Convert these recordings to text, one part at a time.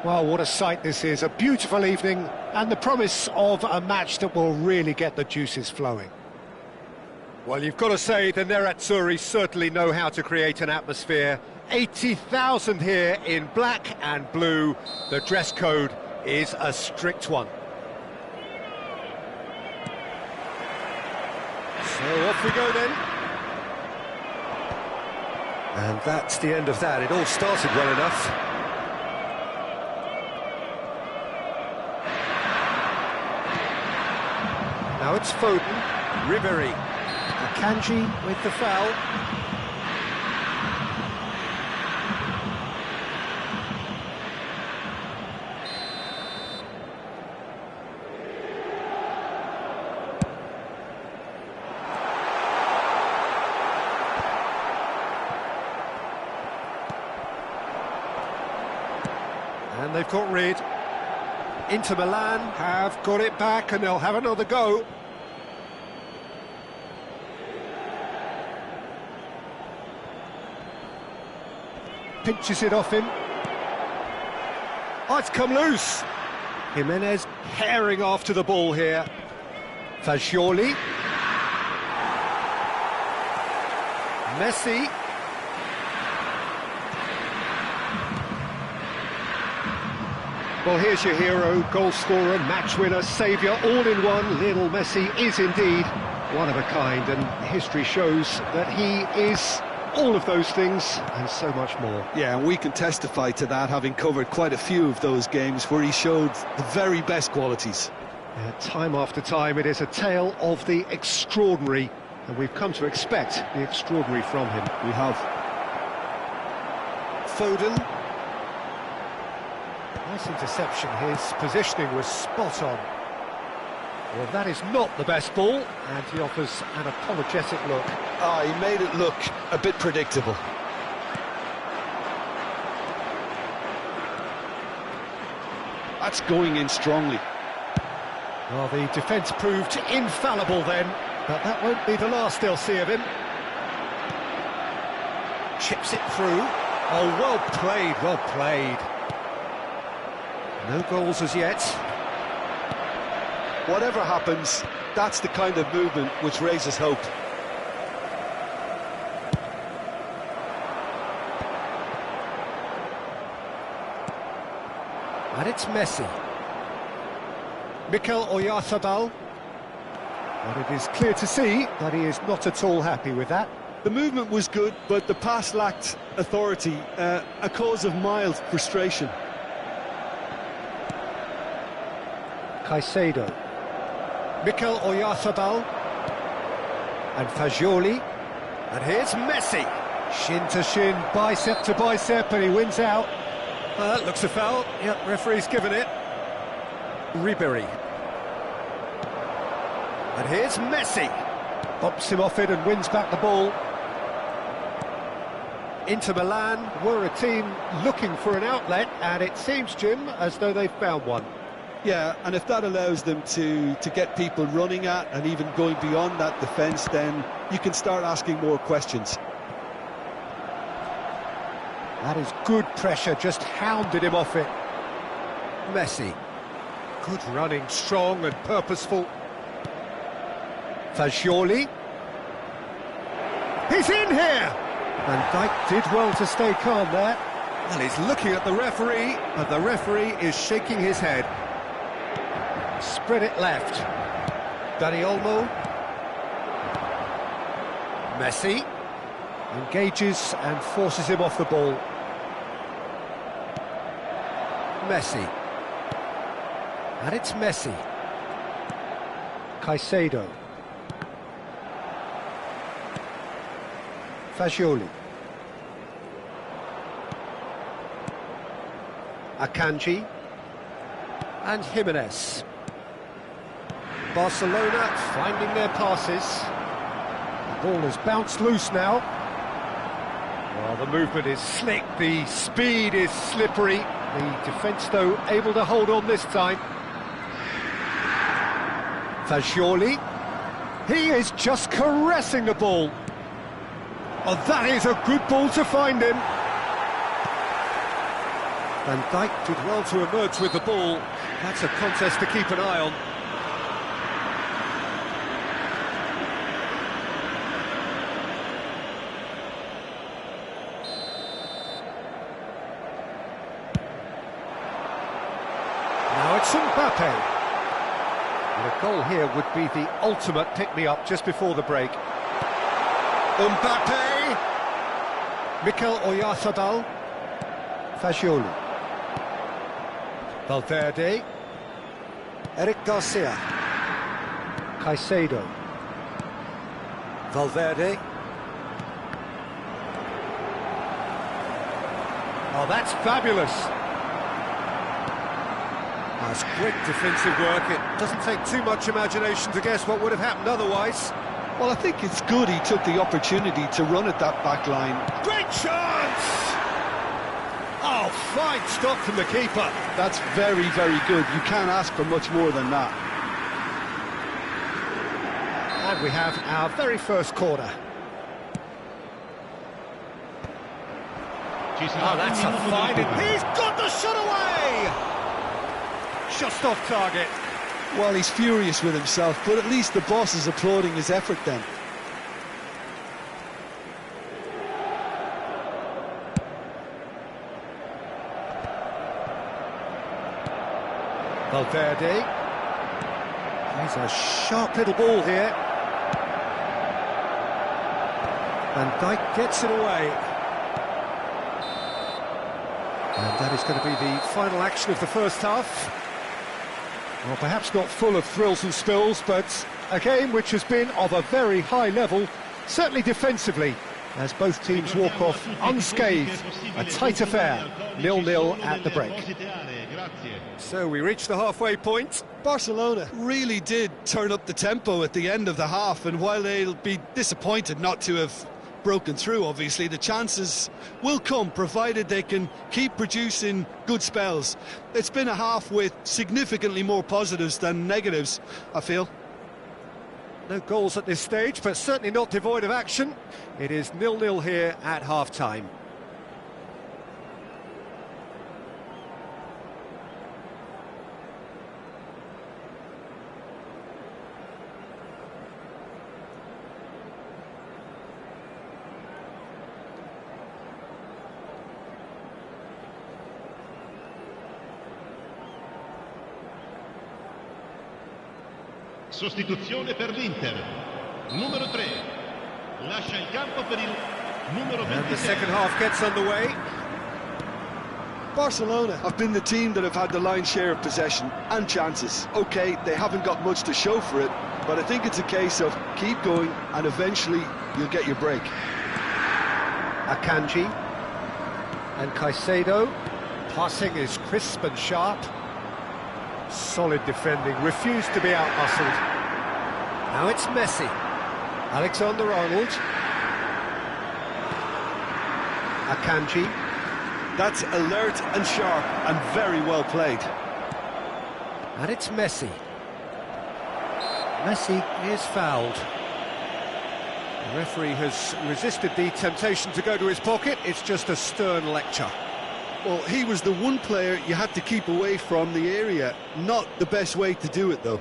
Well, what a sight this is, a beautiful evening and the promise of a match that will really get the juices flowing. Well, you've got to say the Nerazzurri certainly know how to create an atmosphere. 80,000 here in black and blue. The dress code is a strict one. So off we go then. And that's the end of that. It all started well enough. Now it's Foden, Ribery, Akanji with the foul. And they've got rid. Inter Milan have got it back and they'll have another go. Pinches it off him. Oh, it's come loose. Jimenez herring after the ball here. Fagioli. Messi. Well, here's your hero, goal scorer, match winner, saviour, all in one. Lionel Messi is indeed one of a kind, and history shows that he is all of those things and so much more. Yeah, and we can testify to that, having covered quite a few of those games where he showed the very best qualities. Yeah, time after time, it is a tale of the extraordinary, and we've come to expect the extraordinary from him. We have. Foden. Nice interception, his positioning was spot on. Well, that is not the best ball, and he offers an apologetic look. Ah, he made it look a bit predictable. That's going in strongly. Well, the defence proved infallible then, but that won't be the last they'll see of him. Chips it through. Oh, well played, well played. No goals as yet. Whatever happens, that's the kind of movement which raises hope. And it's Messi. Mikel Oyarzabal. But it is clear to see that he is not at all happy with that. The movement was good, but the pass lacked authority, a cause of mild frustration. Caicedo. Mikel Oyarzabal. And Fagioli. And here's Messi. Shin to shin, bicep to bicep, and he wins out. That looks a foul. Yep, referee's given it. Ribery. And here's Messi. Bops him off it and wins back the ball. Inter Milan were a team looking for an outlet, and it seems, Jim, as though they've found one. Yeah, and if that allows them to get people running at and even going beyond that defence, then you can start asking more questions. That is good pressure, just hounded him off it. Messi. Good running, strong and purposeful. Fagioli. He's in here! And Dijk did well to stay calm there. Well, he's looking at the referee, but the referee is shaking his head. Spread it left. Dani Olmo. Messi. Engages and forces him off the ball. Messi. And it's Messi. Caicedo. Fagioli. Akanji. And Jimenez. Barcelona finding their passes. The ball has bounced loose now. Well, the movement is slick, the speed is slippery. The defence, though, able to hold on this time. Fagioli. He is just caressing the ball. Oh, that is a good ball to find him. Van Dijk did well to emerge with the ball. That's a contest to keep an eye on. Now it's Mbappe. And a goal here would be the ultimate pick-me-up just before the break. Mbappe! Mikel Oyarzabal. Fagioli. Valverde. Eric Garcia. Caicedo. Valverde. Oh, that's fabulous. That's great defensive work. It doesn't take too much imagination to guess what would have happened otherwise. Well, I think it's good he took the opportunity to run at that back line. Great chance! Oh, fine stop from the keeper. That's very, very good. You can't ask for much more than that. And we have our very first corner. Oh, that's a fine... He's got the shot away! Just off target. Well, he's furious with himself, but at least the boss is applauding his effort then. Valverde. He's a sharp little ball here. Van Dijk gets it away. And that is going to be the final action of the first half. Well, perhaps not full of thrills and spills, but a game which has been of a very high level, certainly defensively, as both teams walk off unscathed. A tight affair, 0-0 at the break. So we reach the halfway point. Barcelona really did turn up the tempo at the end of the half, and while they'll be disappointed not to have broken through, obviously, the chances will come, provided they can keep producing good spells. It's been a half with significantly more positives than negatives, I feel. No goals at this stage, but certainly not devoid of action. It is 0-0 here at half-time. Sostituzione per l'Inter. Numero 3. Lascia il campo per il numero 26. And the second half gets underway. Barcelona have been the team that have had the lion's share of possession and chances. OK, they haven't got much to show for it, but I think it's a case of keep going and eventually you'll get your break. Akanji and Caicedo. Passing is crisp and sharp. Solid defending, refused to be out-muscled. Now it's Messi. Alexander-Arnold. Akanji. That's alert and sharp and very well played. And it's Messi. Messi is fouled. The referee has resisted the temptation to go to his pocket. It's just a stern lecture. Well, he was the one player you had to keep away from the area. Not the best way to do it, though.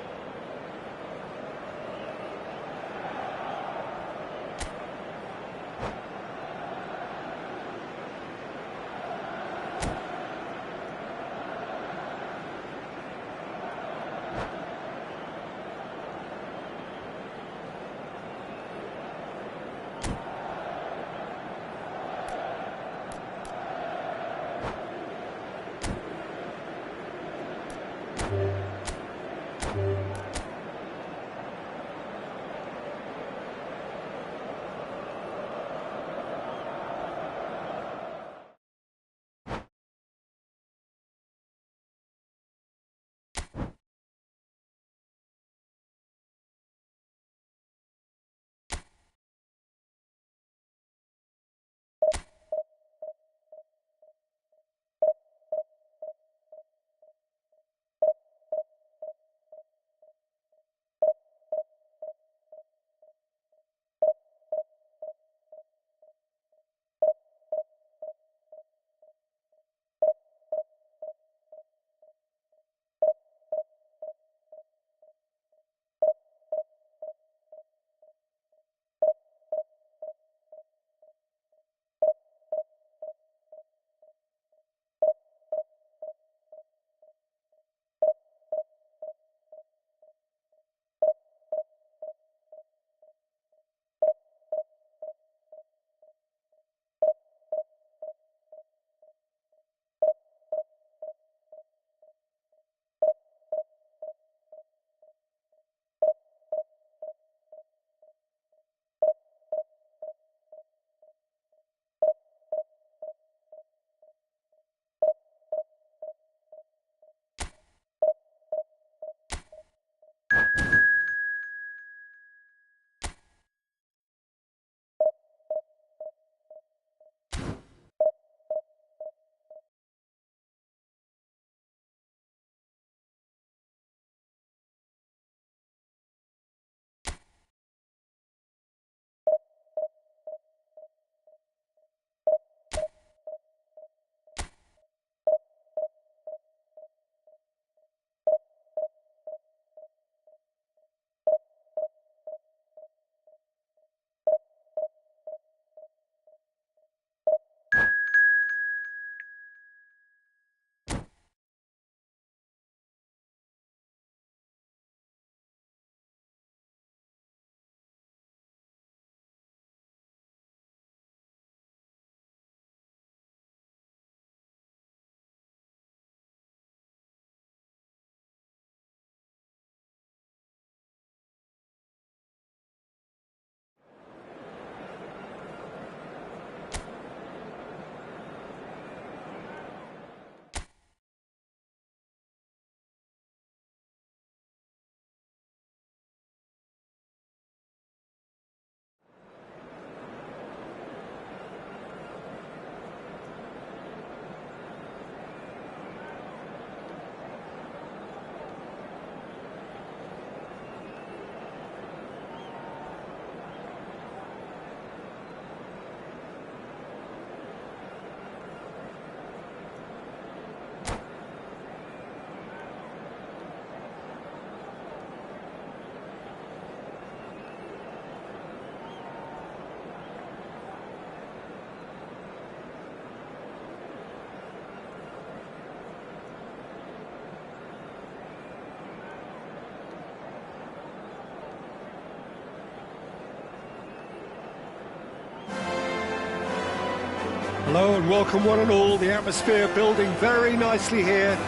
Hello and welcome one and all. The atmosphere building very nicely here.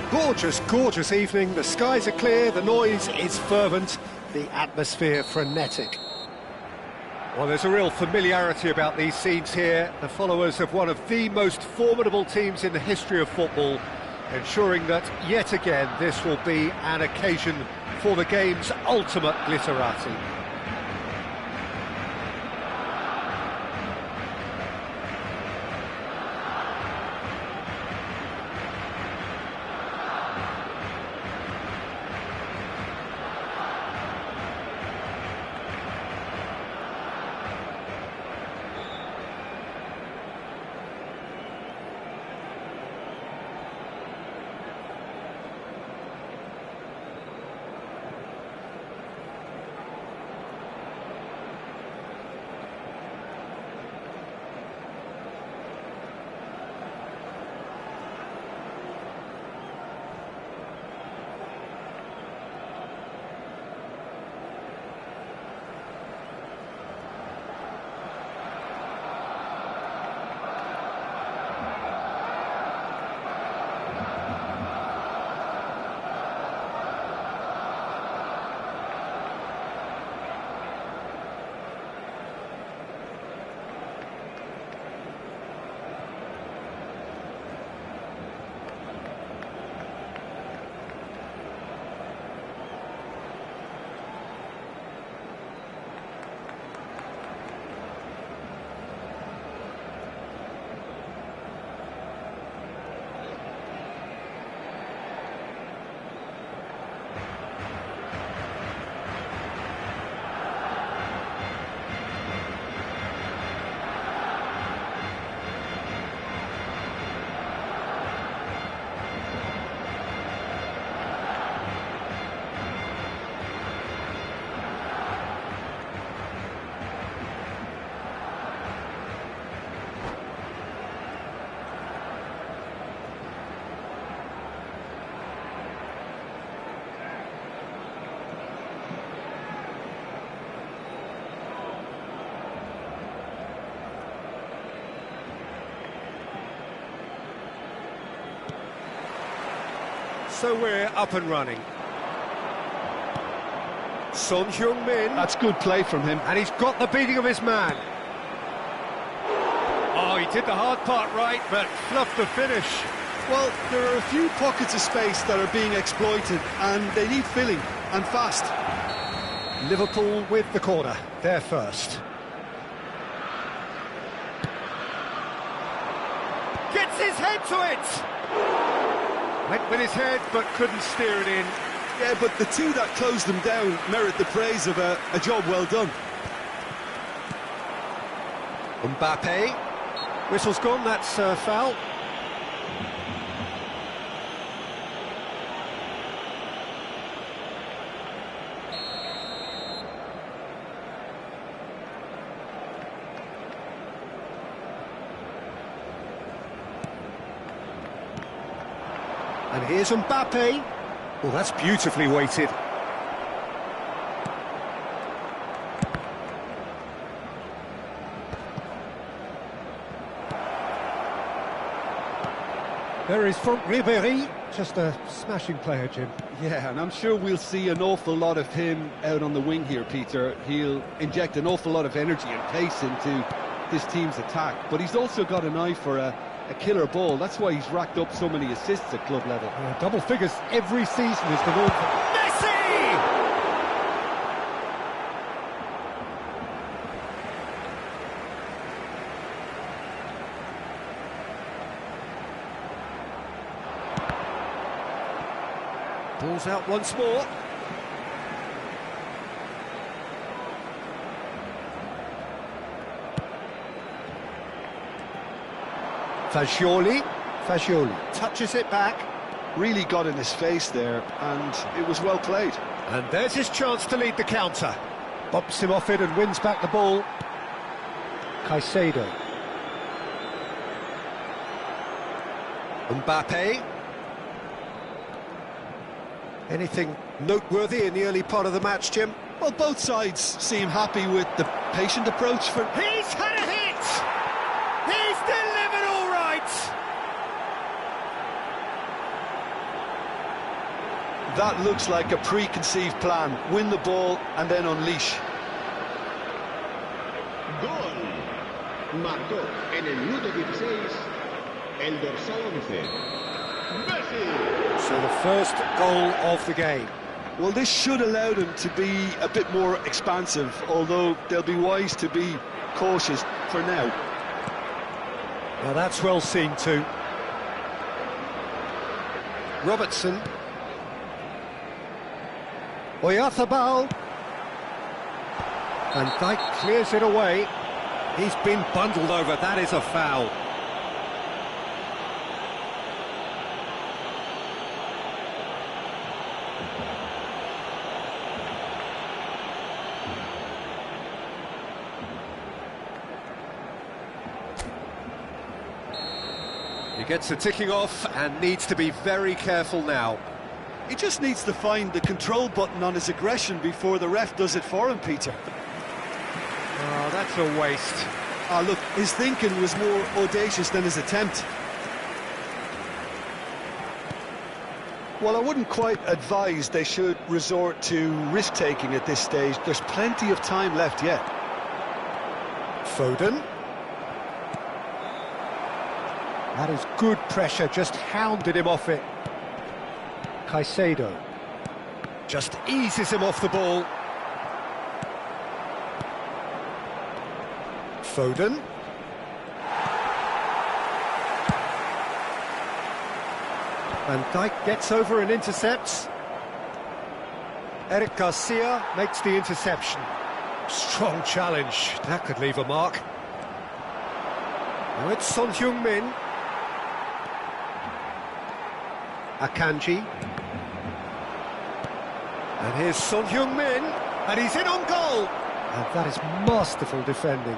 Gorgeous, gorgeous evening. The skies are clear, the noise is fervent, the atmosphere frenetic. Well, there's a real familiarity about these scenes here. The followers of one of the most formidable teams in the history of football, ensuring that, yet again, this will be an occasion for the game's ultimate glitterati. So we're up and running. Son Heung-min. That's good play from him. And he's got the beating of his man. Oh, he did the hard part right, but fluffed the finish. Well, there are a few pockets of space that are being exploited, and they need filling, and fast. Liverpool with the corner, they're first. Gets his head to it! Went with his head, but couldn't steer it in. Yeah, but the two that closed them down merit the praise of a job well done. Mbappe. Whistle's gone, that's foul. And here's Mbappe. Well, that's beautifully weighted. There is from Ribéry, just a smashing player, Jim. Yeah, and I'm sure we'll see an awful lot of him out on the wing here, Peter. He'll inject an awful lot of energy and pace into this team's attack, but he's also got an eye for a killer ball. That's why he's racked up so many assists at club level. Double figures every season is the norm for Messi! Ball's out once more. Fagioli touches it back. Really got in his face there, and it was well played. And there's his chance to lead the counter. Bumps him off it and wins back the ball. Caicedo. Mbappe. Anything noteworthy in the early part of the match, Jim? Well, both sides seem happy with the patient approach for... He's had a hit! He's delivered That looks like a preconceived plan. Win the ball and then unleash. Gol. Marcó en el minuto 16 el dorsal 11. Messi. So the first goal of the game. Well, this should allow them to be a bit more expansive, although they'll be wise to be cautious for now. Now that's well seen too. Robertson. Oyarzabal. Van Dijk clears it away. He's been bundled over, that is a foul. He gets the ticking off and needs to be very careful now. He just needs to find the control button on his aggression before the ref does it for him, Peter. Oh, that's a waste. Ah, look, his thinking was more audacious than his attempt. Well, I wouldn't quite advise they should resort to risk-taking at this stage. There's plenty of time left yet. Foden. That is good pressure, just hounded him off it. Caicedo. Just eases him off the ball. Foden. Van Dijk gets over and intercepts. Eric Garcia makes the interception. Strong challenge, that could leave a mark. Now it's Son Heung-min. Akanji. And here's Son Heung-min, and he's in on goal! And that is masterful defending.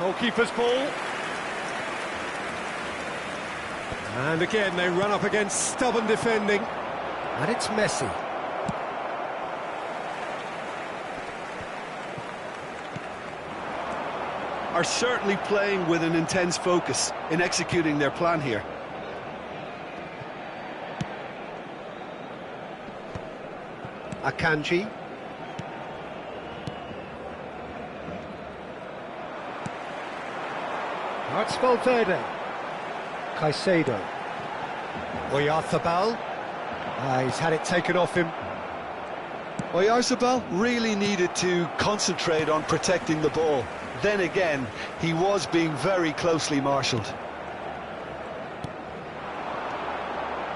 Goalkeeper's ball. And again, they run up against stubborn defending. And it's Messi. Are certainly playing with an intense focus in executing their plan here. Akanji. Now it's Valverde. Caicedo. Oyarzabal. He's had it taken off him. Oyarzabal really needed to concentrate on protecting the ball. Then again, he was being very closely marshalled.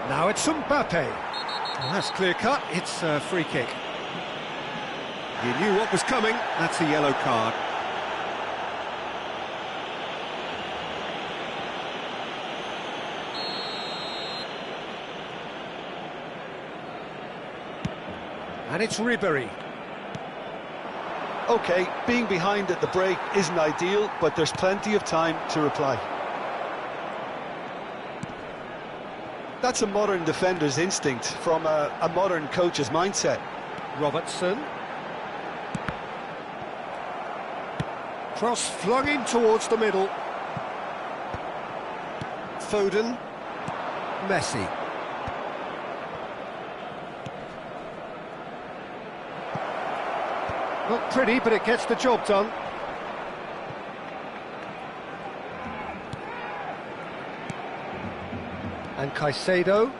Now it's Mbappe. Well, that's clear cut, it's a free kick. You knew what was coming, that's a yellow card. And it's Ribery. OK, being behind at the break isn't ideal, but there's plenty of time to reply. That's a modern defender's instinct from a modern coach's mindset. Robertson. Cross flung in towards the middle. Foden. Messi. Not pretty, but it gets the job done. And Caicedo.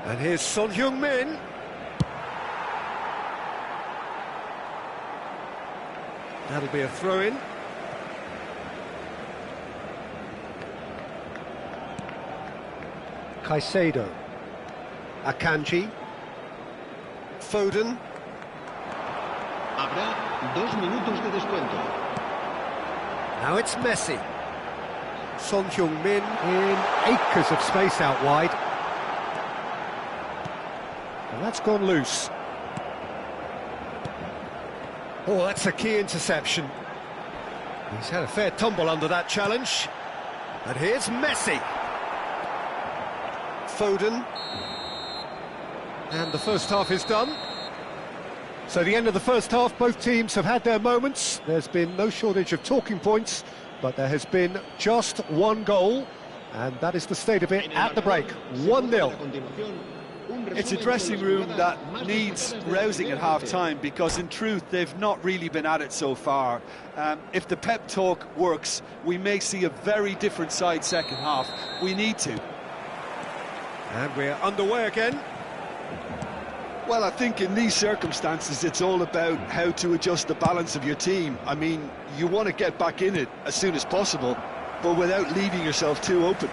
And here's Son Heung-min. That'll be a throw-in. Caicedo. Akanji. Foden. Habrá 2 minutos de descuento. Now it's Messi. Son Heung-min in acres of space out wide. And that's gone loose. Oh, that's a key interception. He's had a fair tumble under that challenge. And here's Messi. Foden. And the first half is done. So the end of the first half, both teams have had their moments. There's been no shortage of talking points, but there has been just one goal. And that is the state of it at the break. 1-0. It's a dressing room that needs rousing at half-time, because in truth they've not really been at it so far. If the pep talk works, we may see a very different side second half. We need to. And we're underway again. Well, I think in these circumstances it's all about how to adjust the balance of your team. I mean, you want to get back in it as soon as possible, but without leaving yourself too open.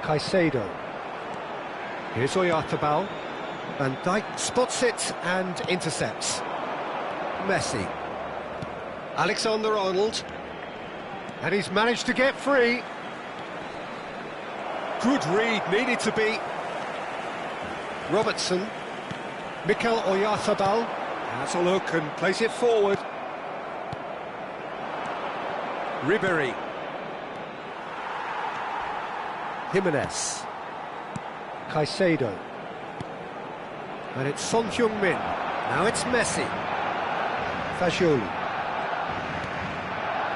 Caicedo. Here's Oyarzabal. Van Dijk spots it and intercepts. Messi. Alexander-Arnold. And he's managed to get free. Good read, needed to be. Robertson. Mikel Oyarzabal. Has a look and plays it forward. Ribéry. Jimenez. Caicedo. And it's Son Heung-min. Now it's Messi. Fagioli.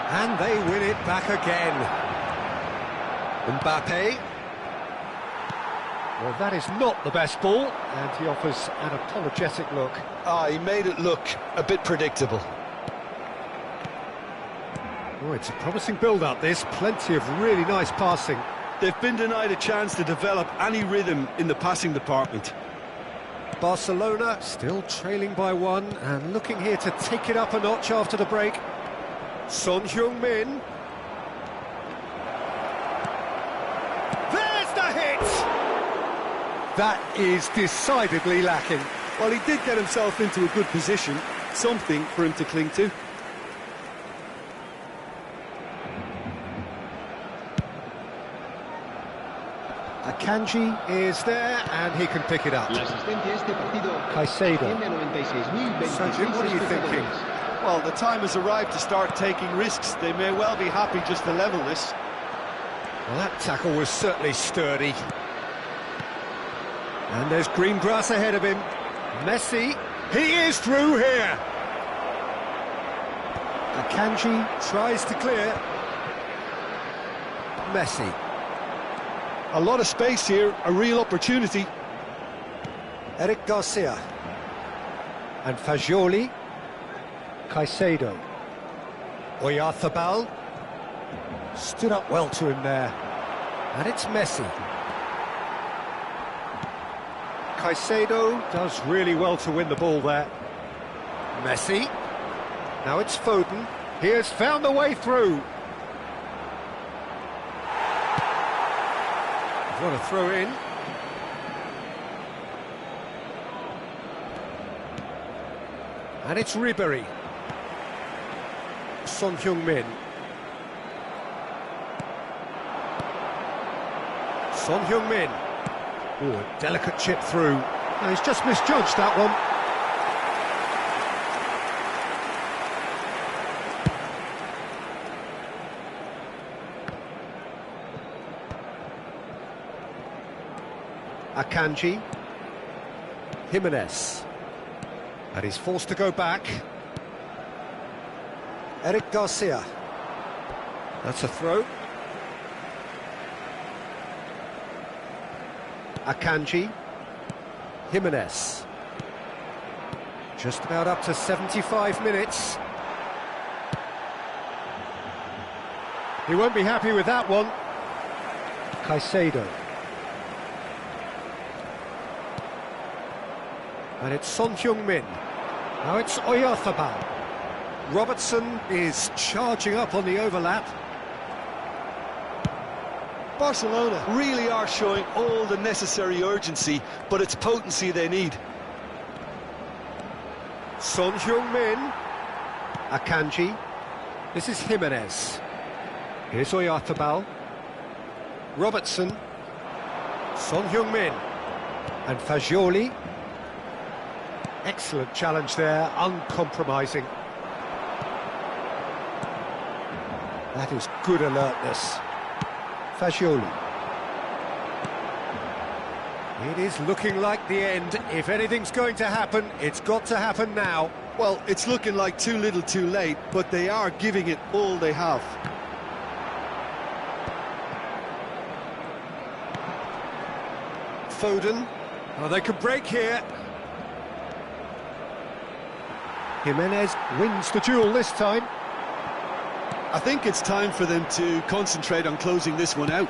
And they win it back again. Mbappe. Well, that is not the best ball, and he offers an apologetic look. He made it look a bit predictable. Oh, it's a promising build-up, this. Plenty of really nice passing. They've been denied a chance to develop any rhythm in the passing department. Barcelona still trailing by 1 and looking here to take it up a notch after the break. Son Heung-min. There's the hit! That is decidedly lacking. Well, he did get himself into a good position, something for him to cling to. Akanji is there and he can pick it up. Caicedo. So, Jim, what are you thinking? Well, the time has arrived to start taking risks. They may well be happy just to level this. Well, that tackle was certainly sturdy. And there's green grass ahead of him. Messi, he is through here. Akanji tries to clear. Messi. A lot of space here, a real opportunity. Eric Garcia. And Fagioli. Caicedo. Oyarzabal. Stood up well to him there. And it's Messi. Caicedo does really well to win the ball there. Messi. Now it's Foden. He has found a way through. What a throw in. And it's Ribéry. Son Heung-min. Son Heung-min. Oh, a delicate chip through. No, he's just misjudged that one. Akanji. Jimenez. And he's forced to go back. Eric Garcia. That's a throw. Akanji. Jimenez. Just about up to 75 minutes. He won't be happy with that one. Caicedo. And it's Son Heung-min. Now it's Oyarzabal. Robertson is charging up on the overlap. Barcelona really are showing all the necessary urgency, but it's potency they need. Son Heung-min. Akanji. This is Jimenez. Here's Oyarzabal. Robertson. Son Heung-min. And Fagioli. Excellent challenge there, uncompromising. That is good alertness. Fagioli. It is looking like the end. If anything's going to happen, it's got to happen now. Well, it's looking like too little too late, but they are giving it all they have. Foden. Oh, they could break here. Jimenez wins the duel this time. I think it's time for them to concentrate on closing this one out.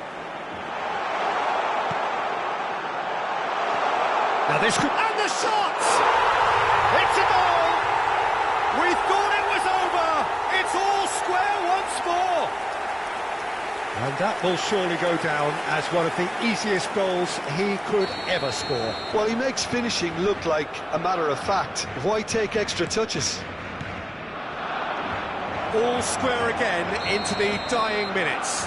Now this could... And the shot! It's a goal! We thought it was over! It's all square once more! And that will surely go down as one of the easiest goals he could ever score. Well, he makes finishing look like a matter of fact. Why take extra touches? All square again into the dying minutes.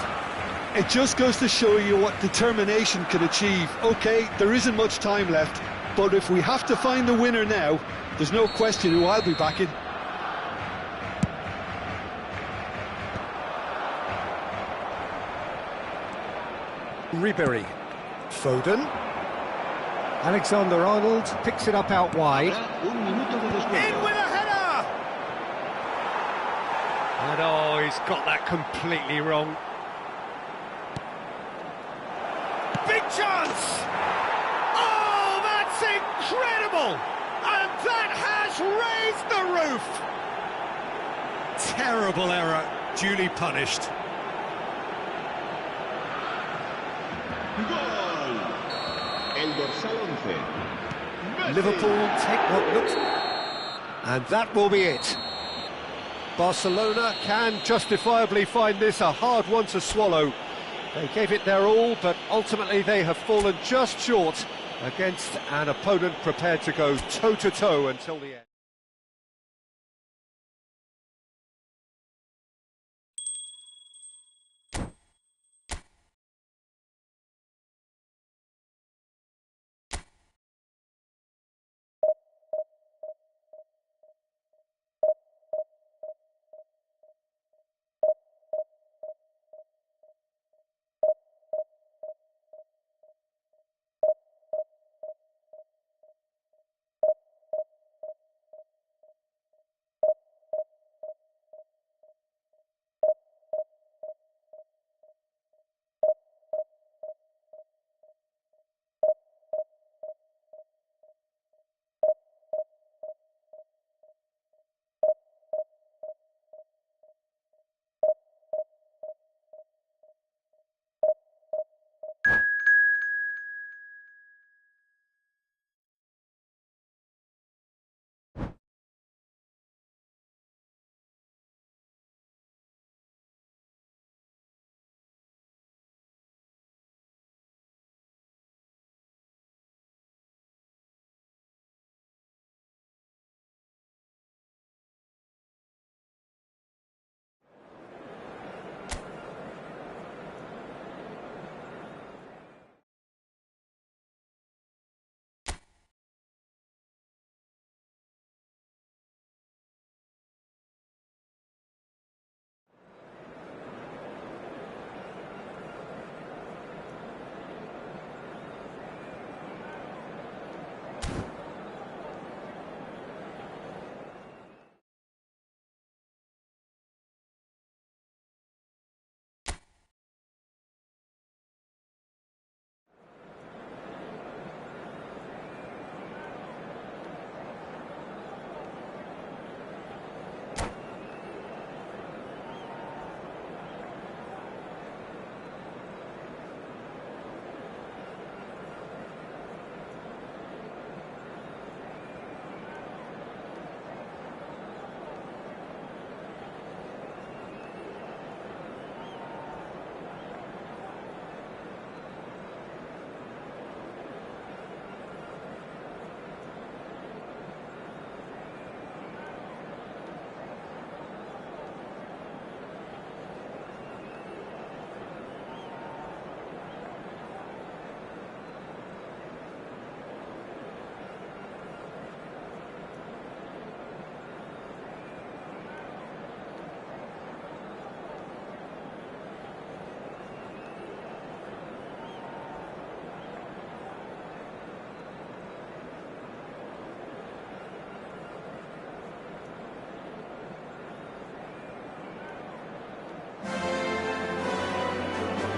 It just goes to show you what determination can achieve. OK, there isn't much time left, but if we have to find the winner now, there's no question who I'll be backing. Ribery. Foden. Alexander-Arnold picks it up out wide. In with a header! And oh, he's got that completely wrong. Big chance! Oh, that's incredible! And that has raised the roof! Terrible error, duly punished. Gol. El dorsal 11. Liverpool take what looks... And that will be it. Barcelona can justifiably find this a hard one to swallow. They gave it their all, but ultimately they have fallen just short against an opponent prepared to go toe-to-toe until the end.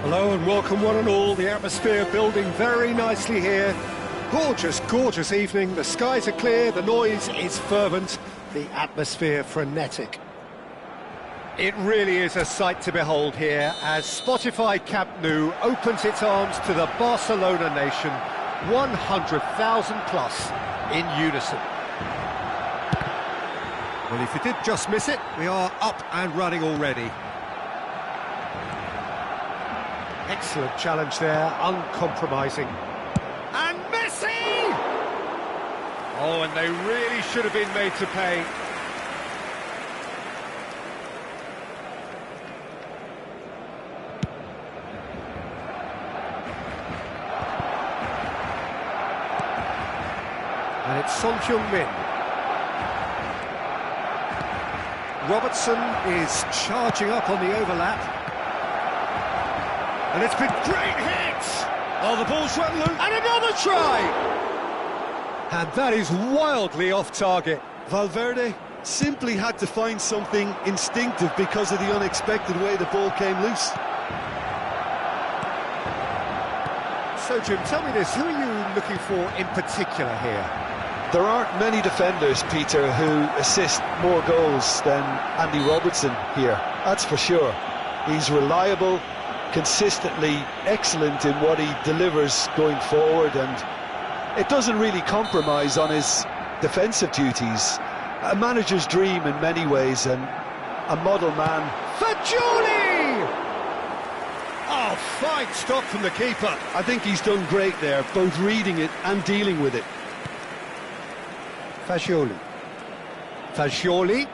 Hello and welcome one and all. The atmosphere building very nicely here. Gorgeous, gorgeous evening. The skies are clear, the noise is fervent, the atmosphere frenetic. It really is a sight to behold here as Spotify Camp Nou opens its arms to the Barcelona nation, 100,000 plus in unison. Well, if you did just miss it, we are up and running already. Excellent challenge there, uncompromising. And Messi! Oh, and they really should have been made to pay. And it's Son Heung-min. Robertson is charging up on the overlap. And it's been great hits! Oh, the ball's run loose. And another try! And that is wildly off target. Valverde simply had to find something instinctive because of the unexpected way the ball came loose. So, Jim, tell me this, who are you looking for in particular here? There aren't many defenders, Peter, who assist more goals than Andy Robertson here, that's for sure. He's reliable, consistently excellent in what he delivers going forward, and it doesn't really compromise on his defensive duties. A manager's dream in many ways, and a model man. Fagioli! Oh, fine stop from the keeper. I think he's done great there, both reading it and dealing with it. Fagioli. Fagioli.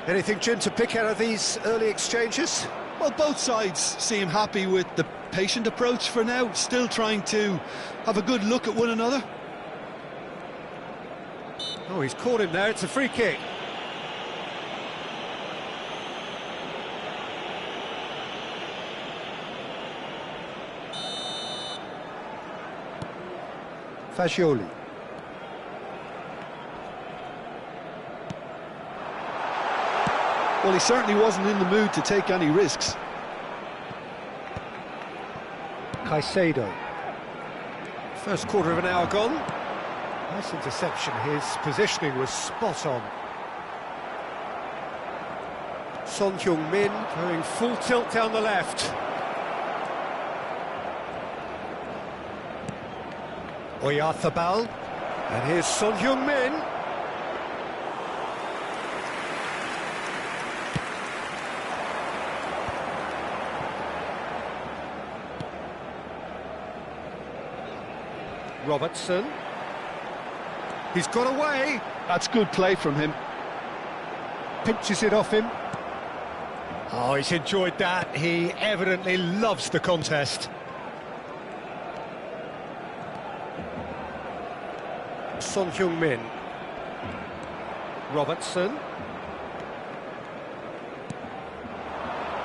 Anything, Jim, to pick out of these early exchanges? Well, both sides seem happy with the patient approach for now, still trying to have a good look at one another. Oh, he's caught him there, it's a free kick. Fagioli. Well, he certainly wasn't in the mood to take any risks. Caicedo. First quarter of an hour gone. Nice interception, his positioning was spot on. Son Heung-min going full tilt down the left. Oyarzabal. And here's Son Heung-min. Robertson. He's got away. That's good play from him. Pinches it off him. Oh, he's enjoyed that. He evidently loves the contest. Son Heung-min. Robertson.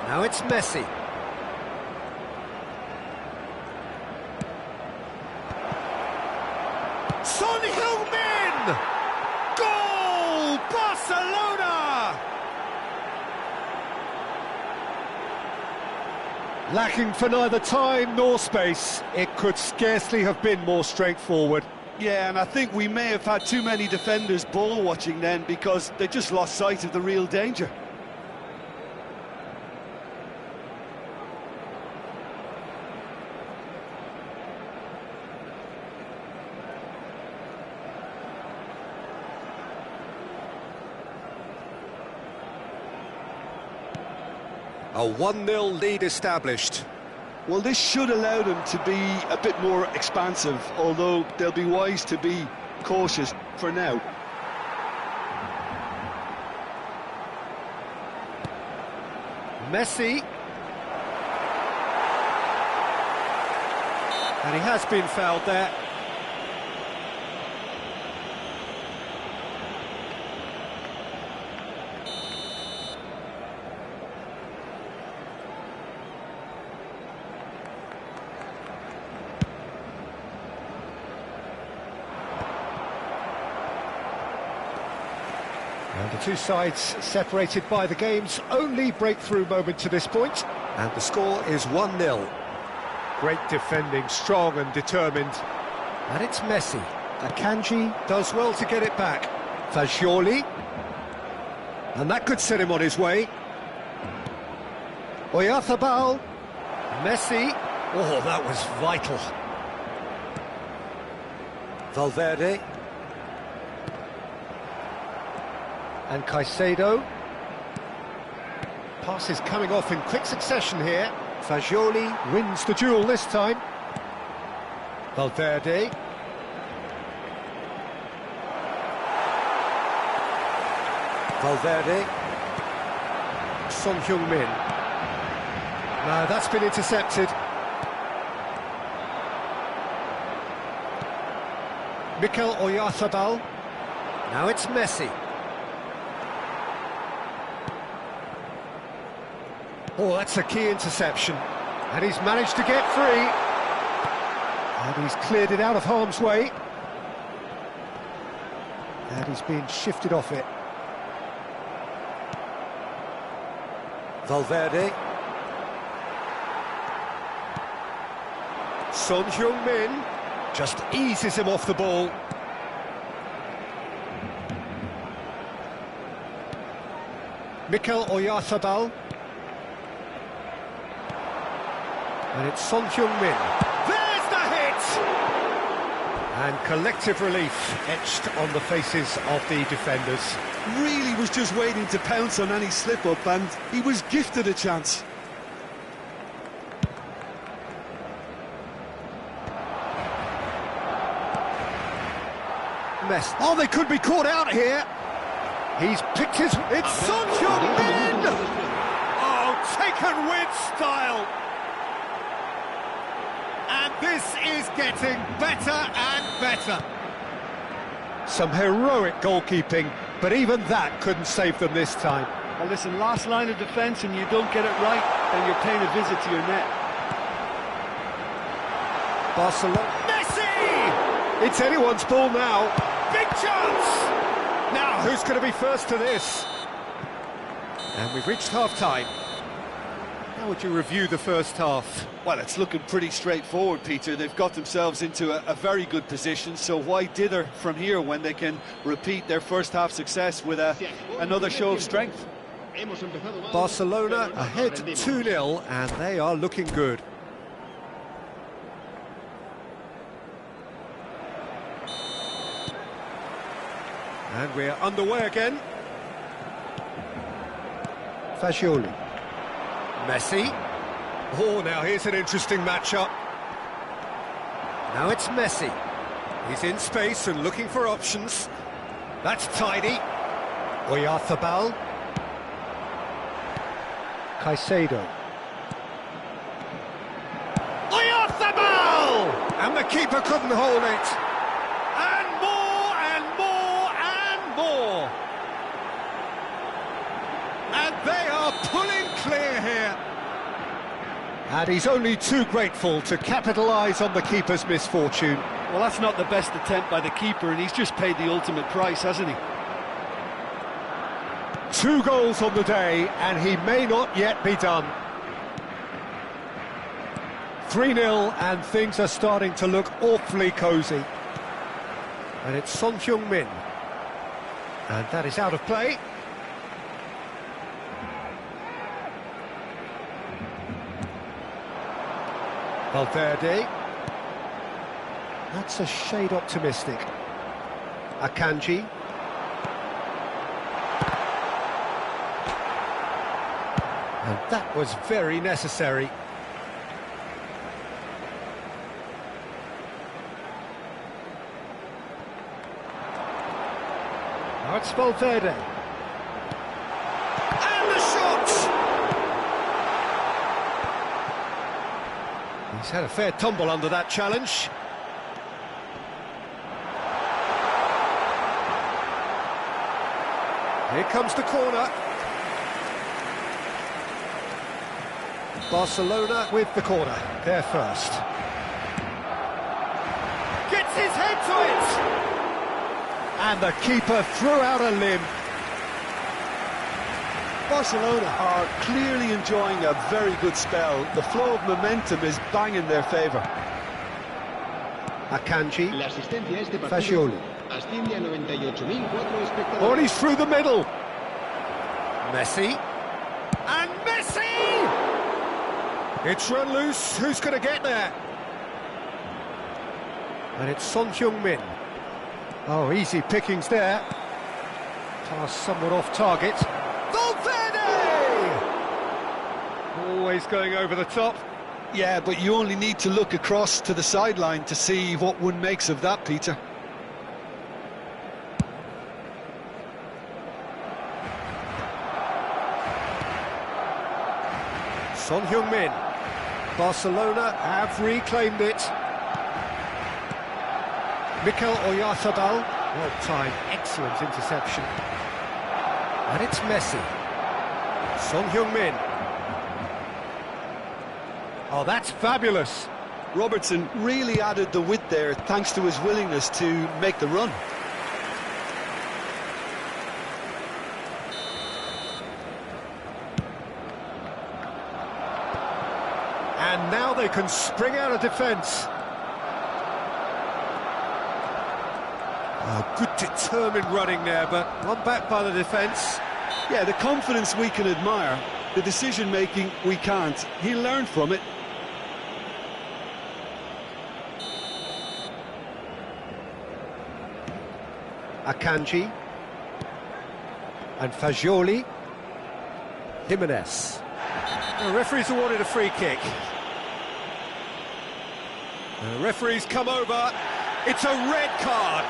Now it's Messi. Son Heung-min! Goal! Barcelona! Lacking for neither time nor space, it could scarcely have been more straightforward. Yeah, and I think we may have had too many defenders ball watching then because they just lost sight of the real danger. A 1-0 lead established. Well, this should allow them to be a bit more expansive, although they'll be wise to be cautious for now. Messi. And he has been fouled there. And the two sides separated by the game's only breakthrough moment to this point. And the score is 1-0. Great defending, strong and determined. And it's Messi. Akanji does well to get it back. Fagioli. And that could set him on his way. Oyarzabal. Messi. Oh, that was vital. Valverde. And Caicedo. Pass is coming off in quick succession here. Fagioli wins the duel this time. Valverde. Valverde. Son Heung-min. No, that's been intercepted. Mikel Oyarzabal. Now it's Messi. Oh, that's a key interception. And he's managed to get free. And he's cleared it out of harm's way. And he's being shifted off it. Valverde. Son Heung-min just eases him off the ball. Mikel Oyarzabal. And it's Son Heung-min. There's the hit! And collective relief etched on the faces of the defenders. Really was just waiting to pounce on any slip-up, and he was gifted a chance. Mess. Oh, they could be caught out here. He's picked his... It's Son Heung-min! Oh, taken with style. And this is getting better and better. Some heroic goalkeeping, but even that couldn't save them this time. Well, listen, last line of defence and you don't get it right, then you're paying a visit to your net. Barcelona. Messi! It's anyone's ball now. Big chance! Now, who's going to be first to this? And we've reached half-time. How would you review the first half? Well, it's looking pretty straightforward, Peter. They've got themselves into a very good position, so why dither from here when they can repeat their first half success with another show of strength? Barcelona ahead 2-0, and they are looking good. And we're underway again. Fagioli. Messi. Oh, now here's an interesting matchup. Now it's Messi. He's in space and looking for options. That's tidy. Oyarzabal. Caicedo. Oyarzabal! And the keeper couldn't hold it. And more, and more, and more. And they are pulling clear here. And he's only too grateful to capitalise on the keeper's misfortune. Well, that's not the best attempt by the keeper, and he's just paid the ultimate price, hasn't he? 2 goals on the day, and he may not yet be done. 3-0, and things are starting to look awfully cosy. And it's Son Heung-min. And that is out of play. Valverde. That's a shade optimistic. Akanji. And that was very necessary. Now it's Valverde. And the shot! He's had a fair tumble under that challenge. Here comes the corner. Barcelona with the corner. They're first. Gets his head to it! And the keeper threw out a limb. Barcelona are clearly enjoying a very good spell. The flow of momentum is bang in their favour. Akanji, La asistencia a este partido Fagioli. asciende a 98.004 espectadores. Oh, and he's through the middle. Messi. And Messi! It's run loose. Who's going to get there? And it's Son Heung-min. Oh, easy pickings there. Pass somewhat off target. Valverde! Always going over the top. Yeah, but you only need to look across to the sideline to see what one makes of that, Peter. Son Heung-min. Barcelona have reclaimed it. Mikel Oyarzabal. Well timed, excellent interception. And it's Messi. Son Heung-min. Oh, that's fabulous. Robertson really added the width there thanks to his willingness to make the run. And now they can spring out of defence. Oh, good determined running there, but one back by the defence. Yeah, the confidence we can admire, the decision-making we can't. He learned from it. Akanji. And Fagioli. Jimenez. The referee's awarded a free kick. The referee's come over. It's a red card.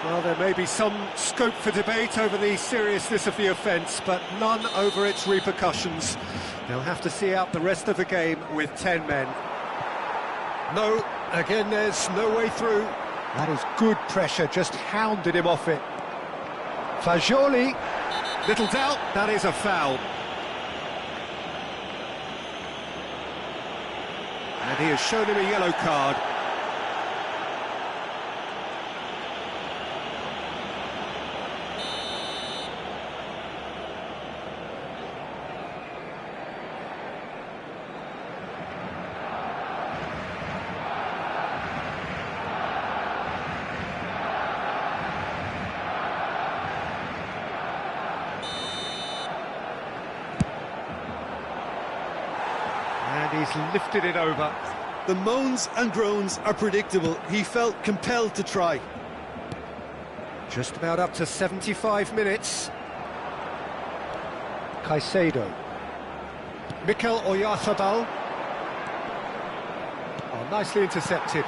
Well, there may be some scope for debate over the seriousness of the offence, but none over its repercussions. They'll have to see out the rest of the game with 10 men. No, again, there's no way through. That is good pressure, just hounded him off it. Fagioli, little doubt, that is a foul. And he has shown him a yellow card. And he's lifted it over. The moans and groans are predictable. He felt compelled to try. Just about up to 75 minutes. Caicedo. Mikel Oyarzabal. Oh, nicely intercepted.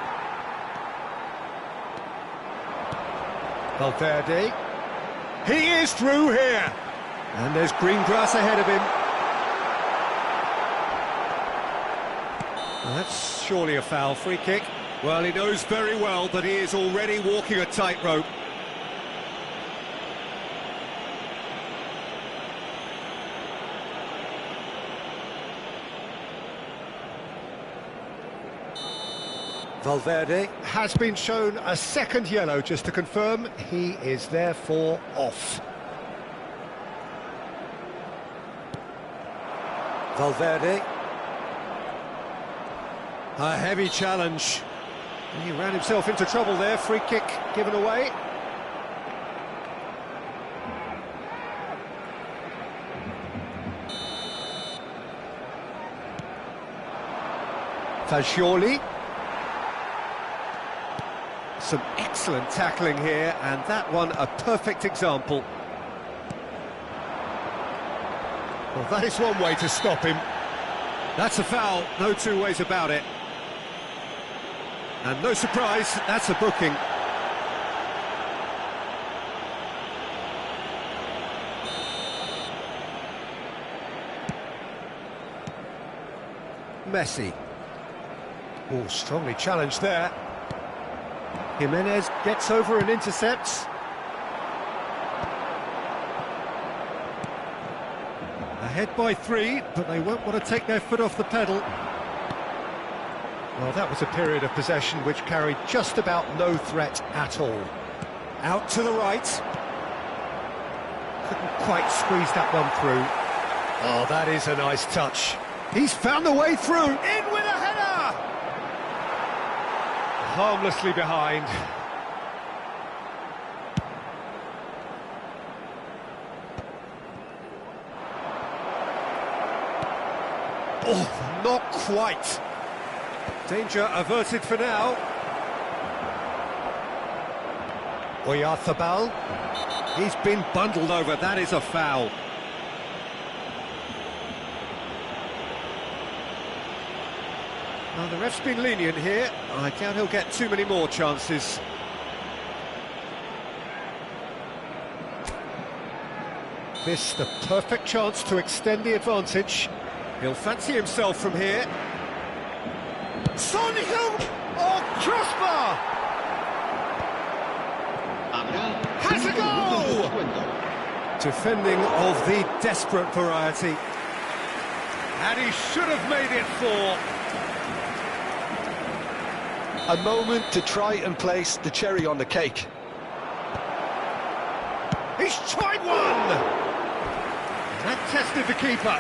Valverde. He is through here. And there's green grass ahead of him. Well, that's surely a foul. Free kick. Well, he knows very well that he is already walking a tightrope. Valverde has been shown a second yellow, just to confirm. He is therefore off. Valverde. A heavy challenge. He ran himself into trouble there. Free kick given away. Fagioli. Some excellent tackling here, and that one a perfect example. Well, that is one way to stop him. That's a foul, no two ways about it. And no surprise, that's a booking. Messi. Oh, strongly challenged there. Jimenez gets over and intercepts. Ahead by 3, but they won't want to take their foot off the pedal. Well, that was a period of possession which carried just about no threat at all. Out to the right. Couldn't quite squeezed that one through. Oh, that is a nice touch. He's found the way through. In with a header! Harmlessly behind. Oh, not quite. Danger averted for now. Oyarzabal. He's been bundled over. That is a foul. Well, the ref's been lenient here. I doubt he'll get too many more chances. This the perfect chance to extend the advantage. He'll fancy himself from here. Son Heung! Oh, crossbar! Has a goal! Defending of the desperate variety. And he should have made it 4. A moment to try and place the cherry on the cake. He's tried one! That tested the keeper.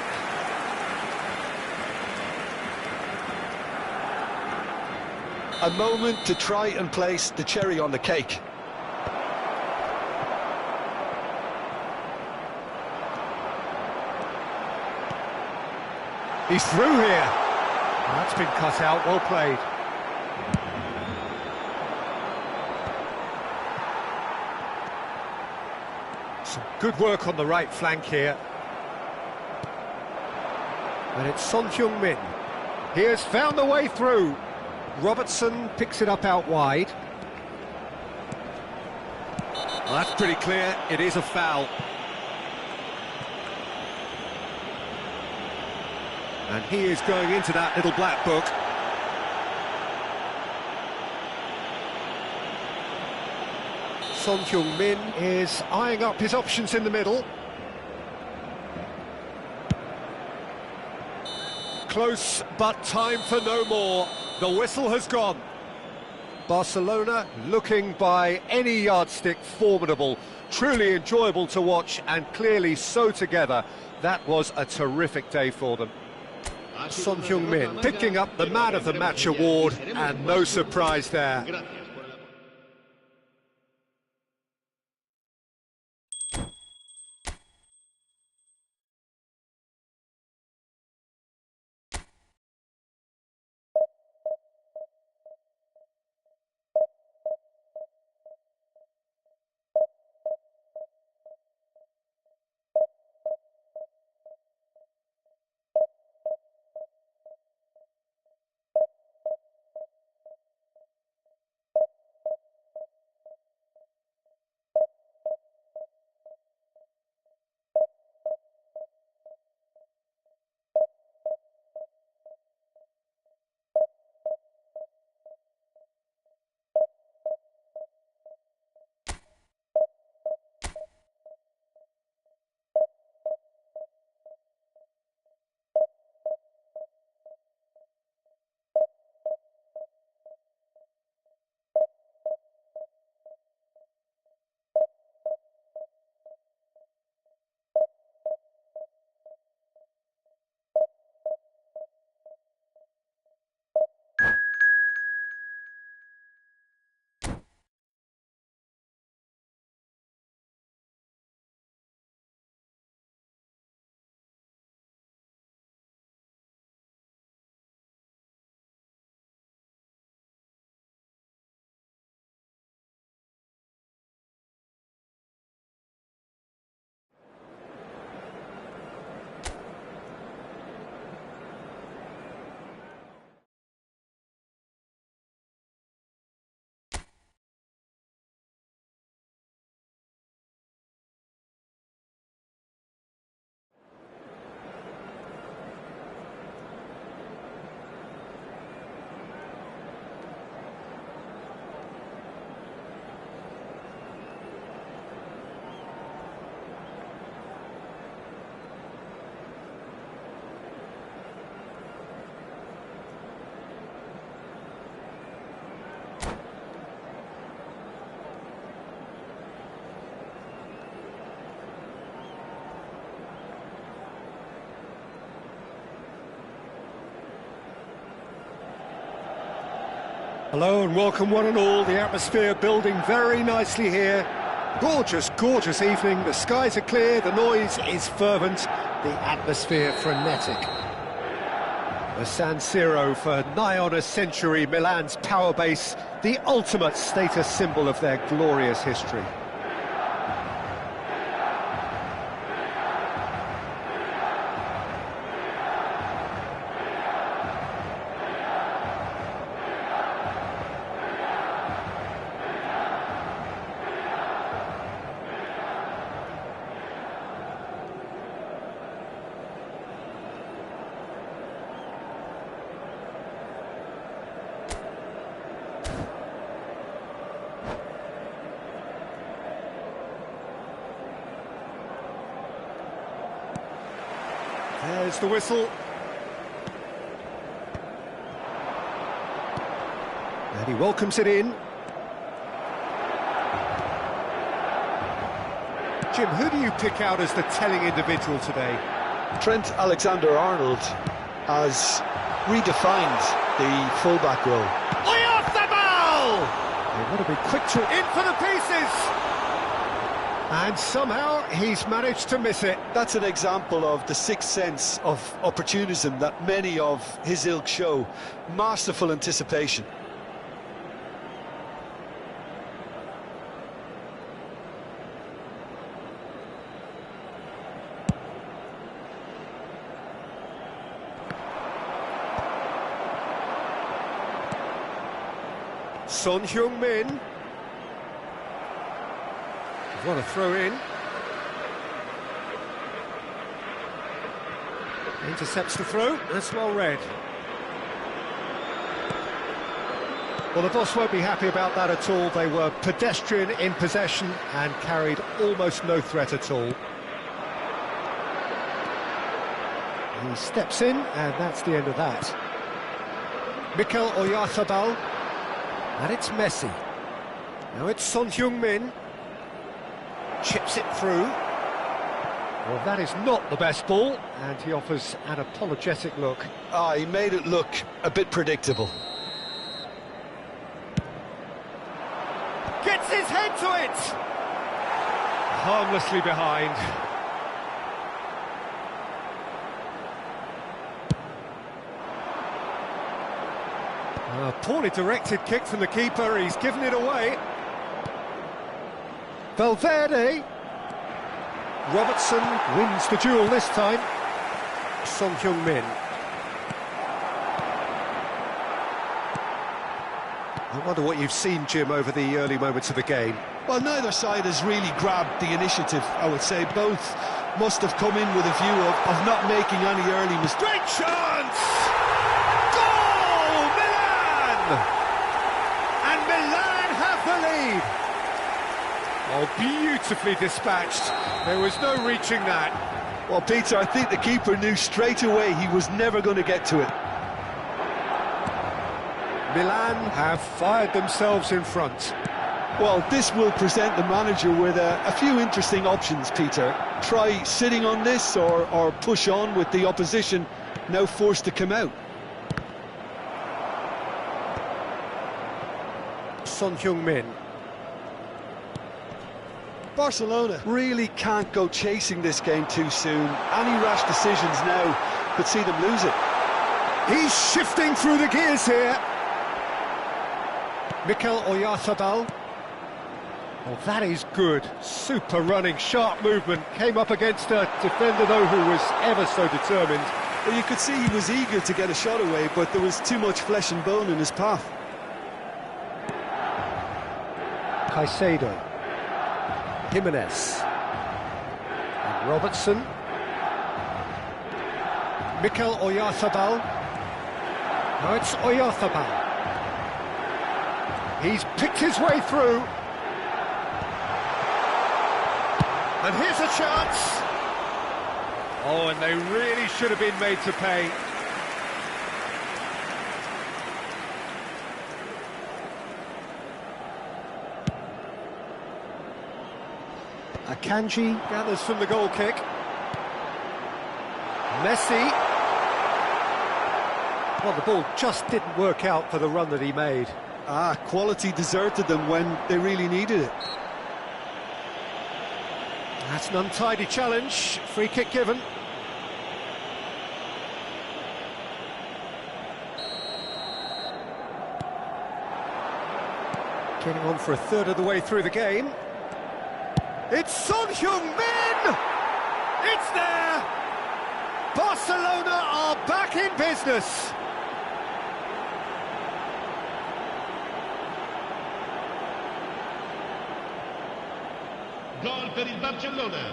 A moment to try and place the cherry on the cake. He's through here. That's been cut out, well played. Some good work on the right flank here. And it's Son Heung-min. He has found the way through. Robertson picks it up out wide. Well, that's pretty clear. It is a foul. And he is going into that little black book. Son Heung-min is eyeing up his options in the middle. Close, but time for no more. The whistle has gone. Barcelona looking by any yardstick formidable. Truly enjoyable to watch and clearly so together. That was a terrific day for them. Son Heung-min picking up the Man of the Match award, and no surprise there. Hello and welcome one and all. The atmosphere building very nicely here. Gorgeous, gorgeous evening. The skies are clear, the noise is fervent, the atmosphere frenetic. The San Siro for nigh on a century, Milan's power base, the ultimate status symbol of their glorious history. There's the whistle. And he welcomes it in. Jim, who do you pick out as the telling individual today? Trent Alexander-Arnold has redefined the fullback role. Way off the ball! They want to be quick to in for the pieces! And somehow he's managed to miss it. That's an example of the sixth sense of opportunism that many of his ilk show. Masterful anticipation. Son Heung-min. What a throw in. Intercepts the throw. That's well read. Well, the boss won't be happy about that at all. They were pedestrian in possession and carried almost no threat at all. He steps in, and that's the end of that. Mikel Oyarzabal. And it's Messi. Now it's Son Heung-min. Chips it through. Well, that is not the best ball, and he offers an apologetic look. He made it look a bit predictable. Gets his head to it! Harmlessly behind. A poorly directed kick from the keeper, he's given it away. Valverde. Robertson wins the duel this time. Son Heung-min. I wonder what you've seen, Jim, over the early moments of the game. Well, neither side has really grabbed the initiative, I would say. Both must have come in with a view of not making any early mistakes. Great chance! Goal! Milan! And Milan have the lead. Oh, beautifully dispatched. There was no reaching that. Well, Peter, I think the keeper knew straight away he was never going to get to it. Milan have fired themselves in front. Well, this will present the manager with a few interesting options, Peter. Try sitting on this or push on with the opposition now forced to come out. Son Heung-min. Barcelona really can't go chasing this game too soon. Any rash decisions now could see them lose it. He's shifting through the gears here. Mikel Oyarzabal. Oh, that is good. Super running, sharp movement. Came up against a defender, though, who was ever so determined. Well, you could see he was eager to get a shot away, but there was too much flesh and bone in his path. Caicedo. Jimenez. And Robertson. Mikel Oyarzabal. Now it's Oyarzabal. He's picked his way through. And here's a chance. Oh, and they really should have been made to pay. Akanji gathers from the goal kick. Messi. Well, the ball just didn't work out for the run that he made. Quality deserted them when they really needed it. That's an untidy challenge. Free kick given. Getting on for a third of the way through the game. It's Son Heung-min! It's there! Barcelona are back in business! Gol per il Barcellona.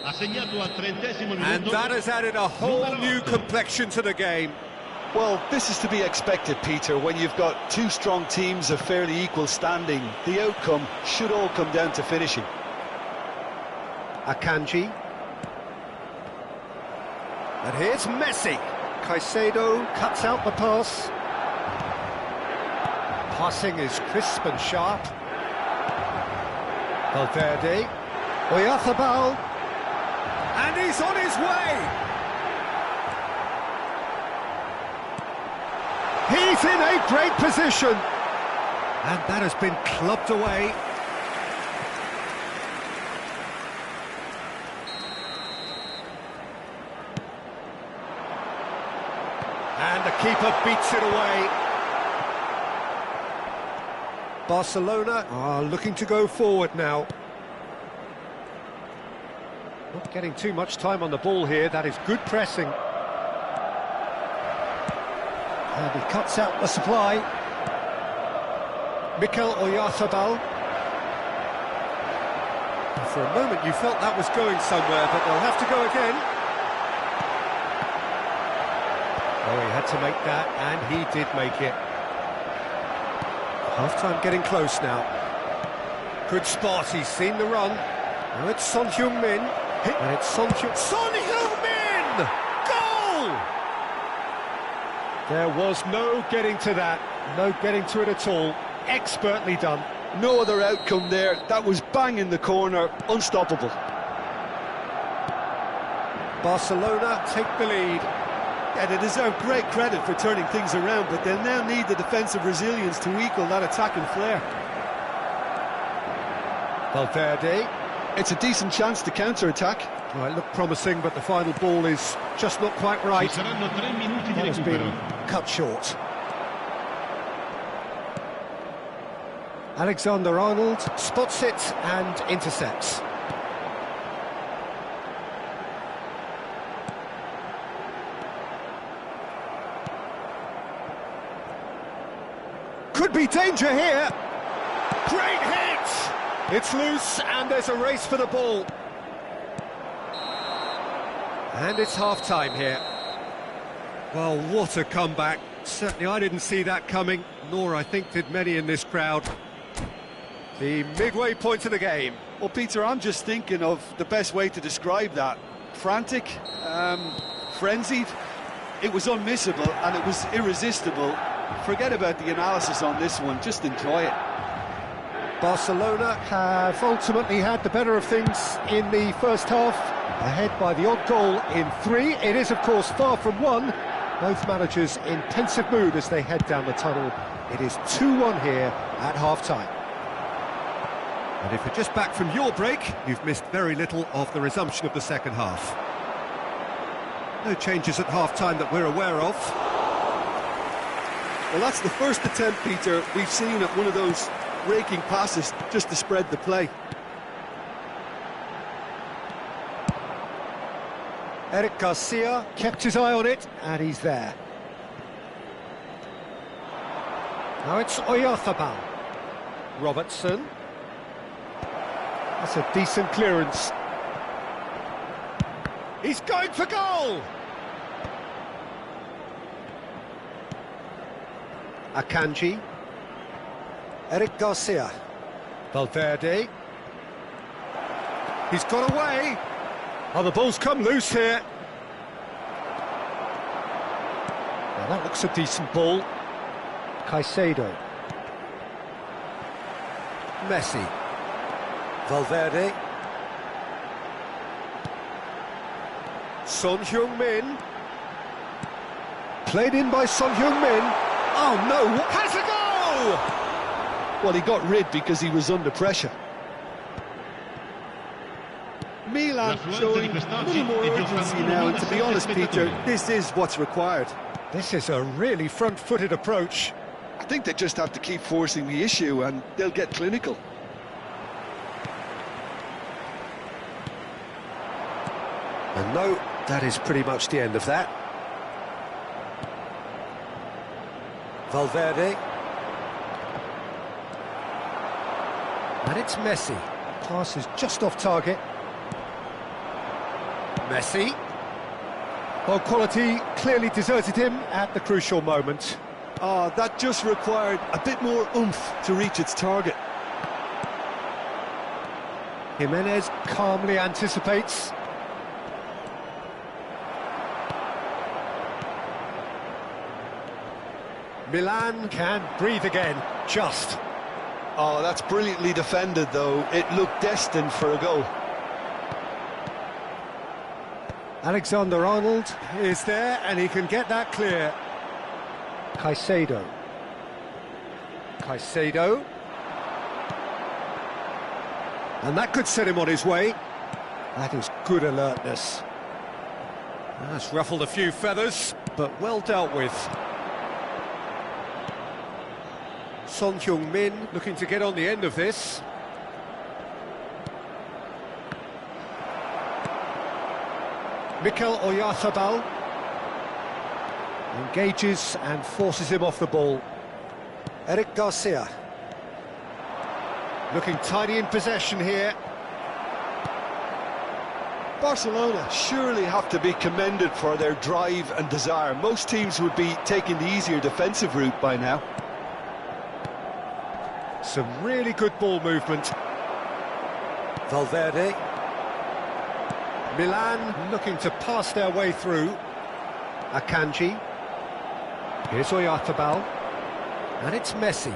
Ha segnato al 30° minuto. And that has added a whole new complexion to the game. Well, this is to be expected, Peter, when you've got two strong teams of fairly equal standing. The outcome should all come down to finishing. Akanji. And here's Messi. Caicedo cuts out the pass. Passing is crisp and sharp. Valverde. Oyarzabal. And he's on his way. He's in a great position. And that has been clubbed away. And the keeper beats it away. Barcelona are looking to go forward now. Not getting too much time on the ball here. That is good pressing. And he cuts out the supply. Mikel Oyarzabal. For a moment you felt that was going somewhere, but they'll have to go again. Oh, he had to make that, and he did make it. Half-time getting close now. Good spot, he's seen the run. Now it's Son Heung-min. And it's Son Heung-min! Goal! There was no getting to that. No getting to it at all. Expertly done. No other outcome there. That was bang in the corner. Unstoppable. Barcelona take the lead. Yeah, they deserve great credit for turning things around, but they'll now need the defensive resilience to equal that attacking flair. Valverde. It's a decent chance to counter-attack. Well, it looked promising, but the final ball is just not quite right. Ci saranno 3 minuti di Has recupero. been cut short. Alexander-Arnold spots it and intercepts. Could be danger here. Great hit! It's loose and there's a race for the ball. And it's half-time here. Well, what a comeback. Certainly I didn't see that coming, nor I think did many in this crowd. The midway point of the game. Well, Peter, I'm just thinking of the best way to describe that. Frantic, frenzied. It was unmissable and it was irresistible. Forget about the analysis on this one, just enjoy it. Barcelona have ultimately had the better of things in the first half, ahead by the odd goal in 3. It is, of course, far from 1. Both managers in pensive mood as they head down the tunnel. It is 2-1 here at half-time. And if you're just back from your break, you've missed very little of the resumption of the second half. No changes at half-time that we're aware of. Well, that's the first attempt, Peter, we've seen at one of those raking passes just to spread the play. Eric Garcia kept his eye on it, and he's there. Now it's Oyarzabal. Robertson. That's a decent clearance. He's going for goal! Akanji. Eric Garcia. Valverde. He's got away. Oh, the ball's come loose here. Now that looks a decent ball. Caicedo. Messi. Valverde. Son Heung-min. Played in by Son Heung-min. Oh no, has a goal! Well, he got rid because he was under pressure. Milan showing a little more urgency now, and to be honest, Peter, this is what's required. This is a really front-footed approach. I think they just have to keep forcing the issue and they'll get clinical. And no, that is pretty much the end of that. Valverde. And it's Messi. Pass is just off target. Messi. Well, quality clearly deserted him at the crucial moment. Oh, that just required a bit more oomph to reach its target. Jimenez calmly anticipates. Milan can breathe again, just. Oh, that's brilliantly defended, though. It looked destined for a goal. Alexander-Arnold is there, and he can get that clear. Caicedo. And that could set him on his way. That is good alertness. That's ruffled a few feathers, but well dealt with. Son Heung-min looking to get on the end of this. Mikel Oyarzabal engages and forces him off the ball. Eric Garcia looking tidy in possession here. Barcelona surely have to be commended for their drive and desire. Most teams would be taking the easier defensive route by now. Some really good ball movement. Valverde. Milan looking to pass their way through. Akanji. Here's Oyarzabal. And it's Messi.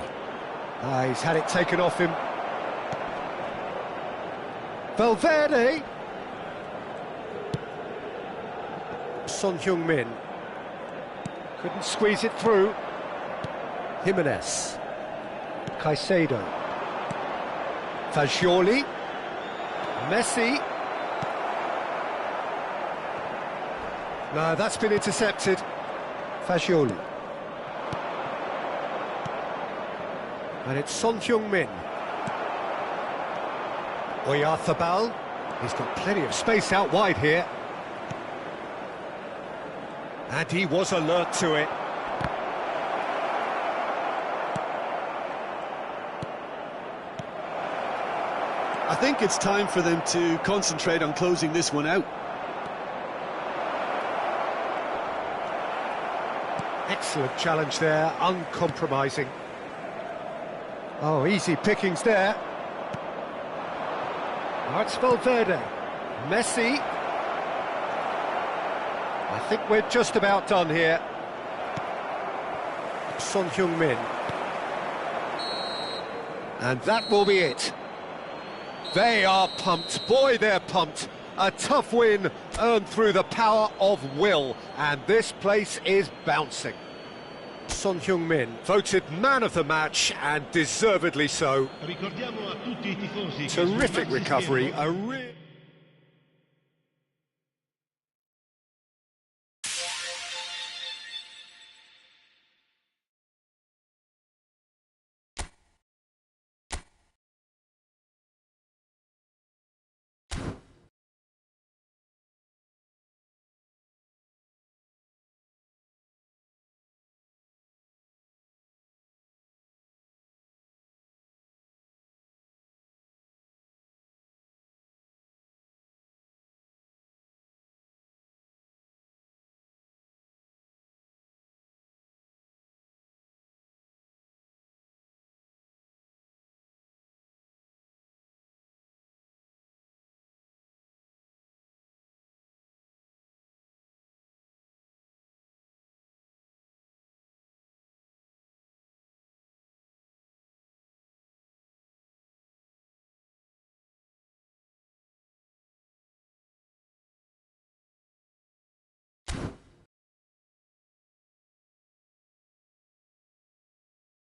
He's had it taken off him. Valverde. Son Heung-min. Couldn't squeeze it through. Jimenez. Caicedo. Fagioli. Messi. No, that's been intercepted. Fagioli. And it's Son Heung-min. Oyarzabal. He's got plenty of space out wide here. And he was alert to it. I think it's time for them to concentrate on closing this one out. Excellent challenge there, uncompromising. Oh, easy pickings there. Now it's Valverde. Messi. I think we're just about done here. Son Heung-min. And that will be it. They are pumped. Boy, they're pumped. A tough win earned through the power of will. And this place is bouncing. Son Heung-min voted man of the match, and deservedly so. Terrific recovery.